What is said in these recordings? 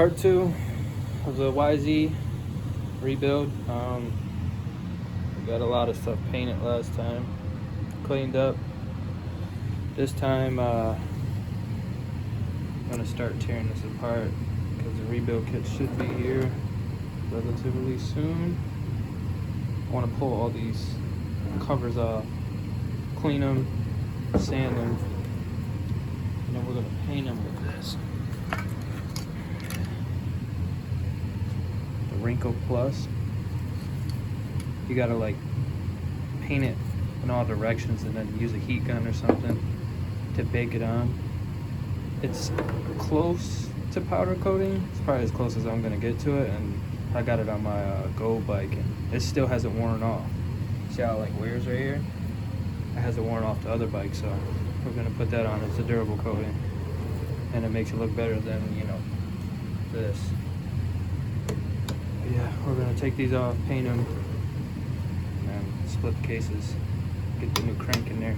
part 2 of the YZ rebuild. We got a lot of stuff painted last time, cleaned up. This time I'm gonna start tearing this apart because the rebuild kit should be here relatively soon. I want to pull all these covers off, clean them, sand them, and then we're gonna paint them with this Wrinkle Plus. You gotta like paint it in all directions and then use a heat gun or something to bake it on. It's close to powder coating. It's probably as close as I'm gonna get to it, and I got it on my Go bike and it still hasn't worn off. See how it like wears right here? It hasn't worn off the other bike, so we're gonna put that on. It's a durable coating and it makes it look better than, you know, this. Yeah, we're gonna take these off, paint them, and split the cases, get the new crank in there.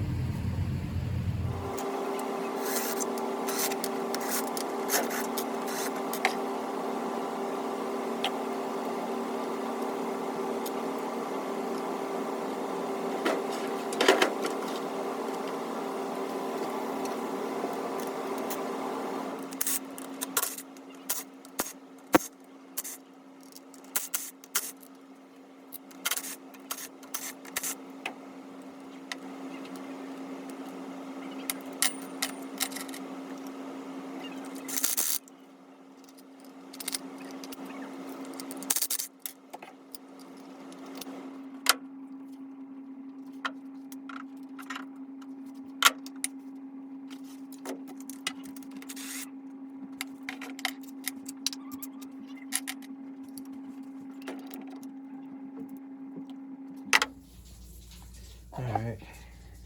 Alright,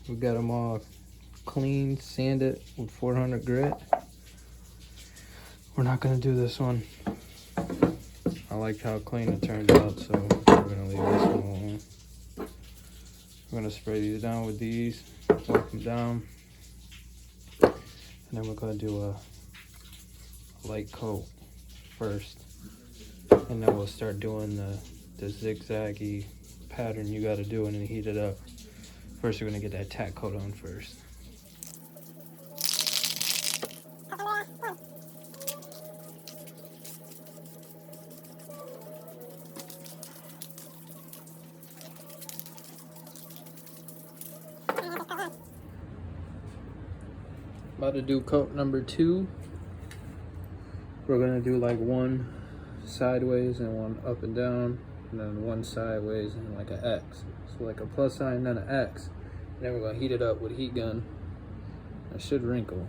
we got them all clean, sanded with 400 grit. We're not going to do this one. I like how clean it turned out, so we're going to leave this one alone. We're going to spray these down with these, wipe them down, and then we're going to do a light coat first, and then we'll start doing the zigzaggy pattern you got to do and then heat it up. First, we're gonna get that tack coat on first. About to do coat number 2. We're gonna do like one sideways and one up and down, and then one sideways and like an X. So like a plus sign, then an X. And then we're gonna heat it up with a heat gun. It should wrinkle.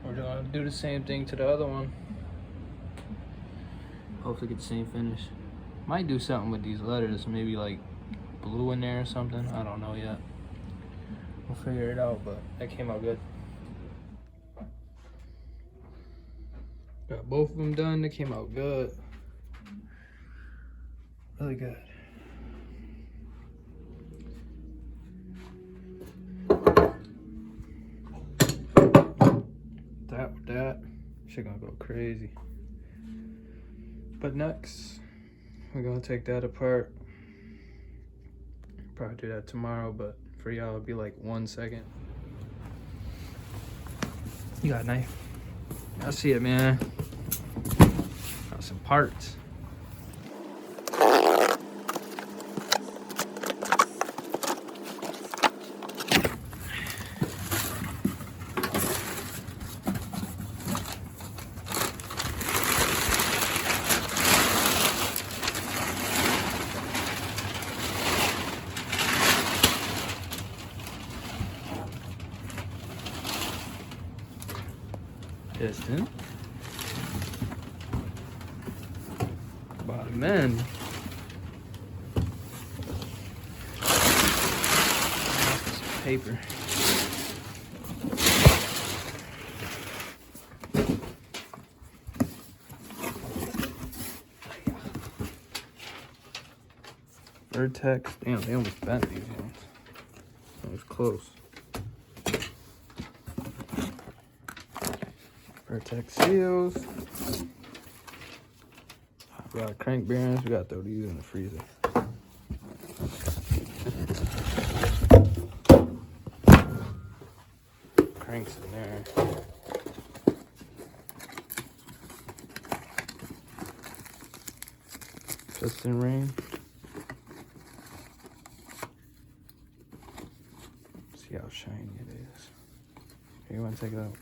We're gonna do the same thing to the other one. Hopefully get the same finish. Might do something with these letters, maybe like blue in there or something. I don't know yet. We'll figure it out, but that came out good. Got both of them done, they came out good. Really good. That shit gonna go crazy. But next we're gonna take that apart. Probably do that tomorrow, but for y'all it'll be like 1 second. You got a knife? I see it, man. Got some parts. piston. Bottom end. Paper. Vertex. Damn, they almost bent these ones. That was close. Vertex seals. We got crank bearings. We got to throw these in the freezer. Cranks in there. Piston ring. See how shiny it is. Here, you want to take it out?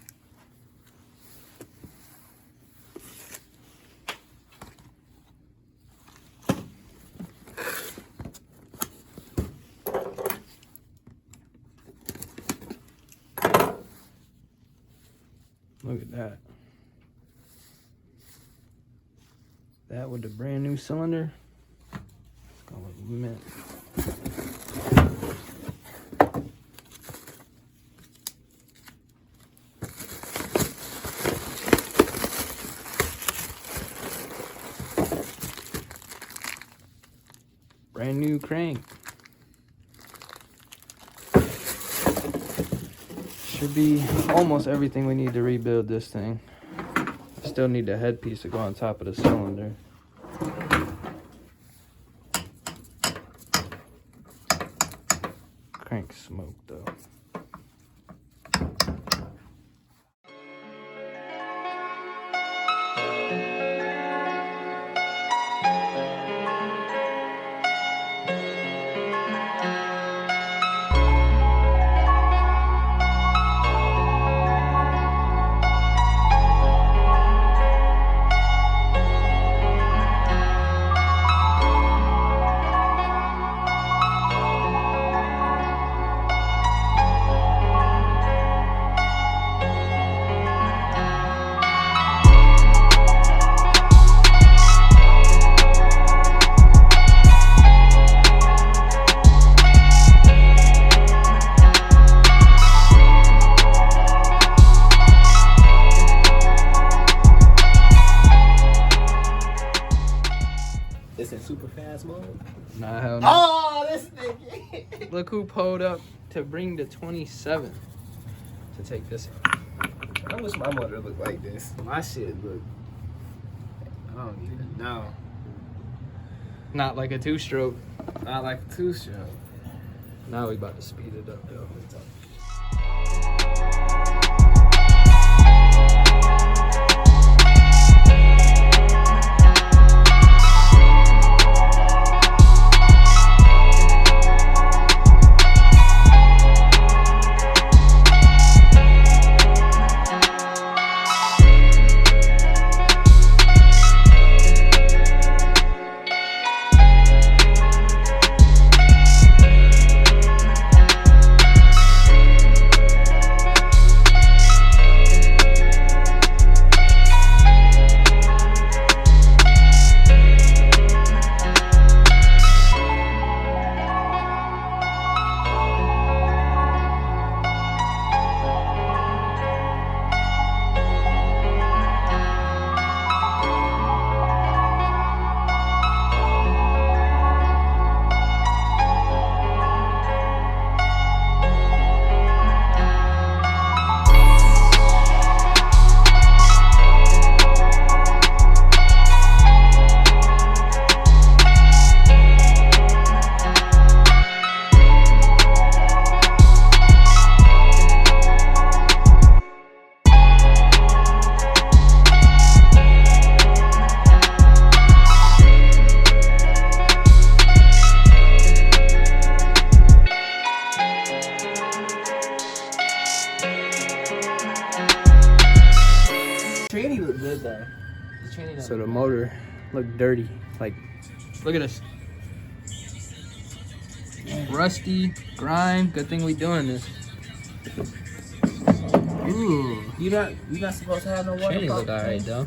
Look at that. That with the brand new cylinder. It's gonna look mint. Brand new crank. Should be almost everything we need to rebuild this thing. Still need the headpiece to go on top of the cylinder. Crank smoke though. Super fast mode? Nah, hell no. Oh, this nigga. Look who pulled up to bring the 27 to take this out. I wish my motor looked like this. My shit look, I don't even know. Not like a two-stroke. Not like a two-stroke. Now we about to speed it up though. Tranny look good though. So the motor looked dirty. Like, look at this. Rusty, grime. Good thing we doing this. Ooh. You not supposed to have no water Tranny pump. look alright though.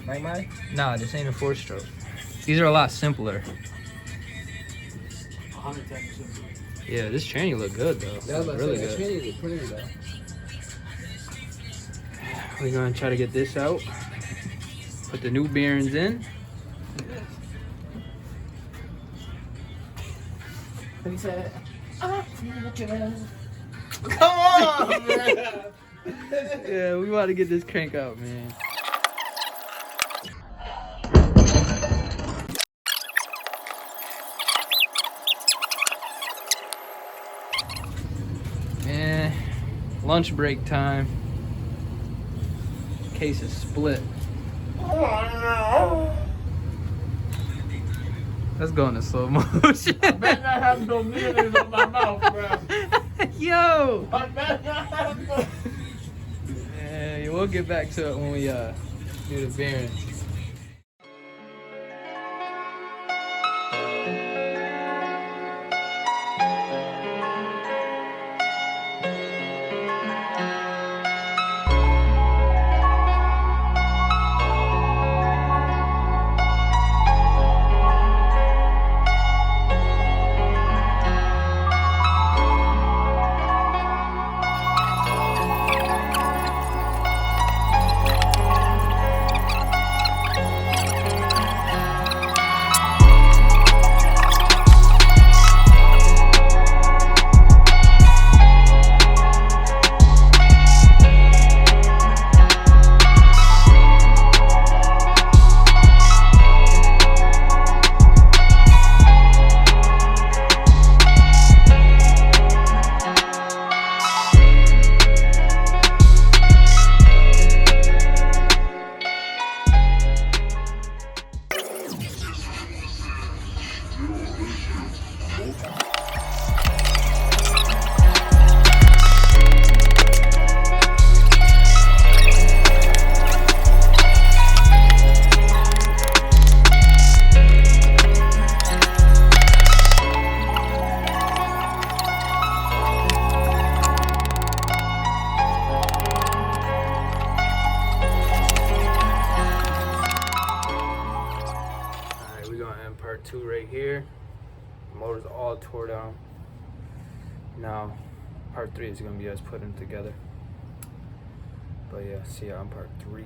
Like mine? Nah, this ain't a 4-stroke. These are a lot simpler. 110%. Yeah, this tranny look good though. Yeah, I was about to Really say, that good. Trinity look pretty though. We're gonna try to get this out. Put the new bearings in. What he said? Come on, man. Yeah, we about to get this crank out, man. Man, lunch break time. Case is split. Let's go into slow motion. I better not have no mayonnaise on my mouth, bro. Yo! I better not have no. Yeah, we'll get back to it when we do the bearings. Part 2 right here. The motor's all tore down. Now, part 3 is gonna be us putting them together. But yeah, see you on part 3.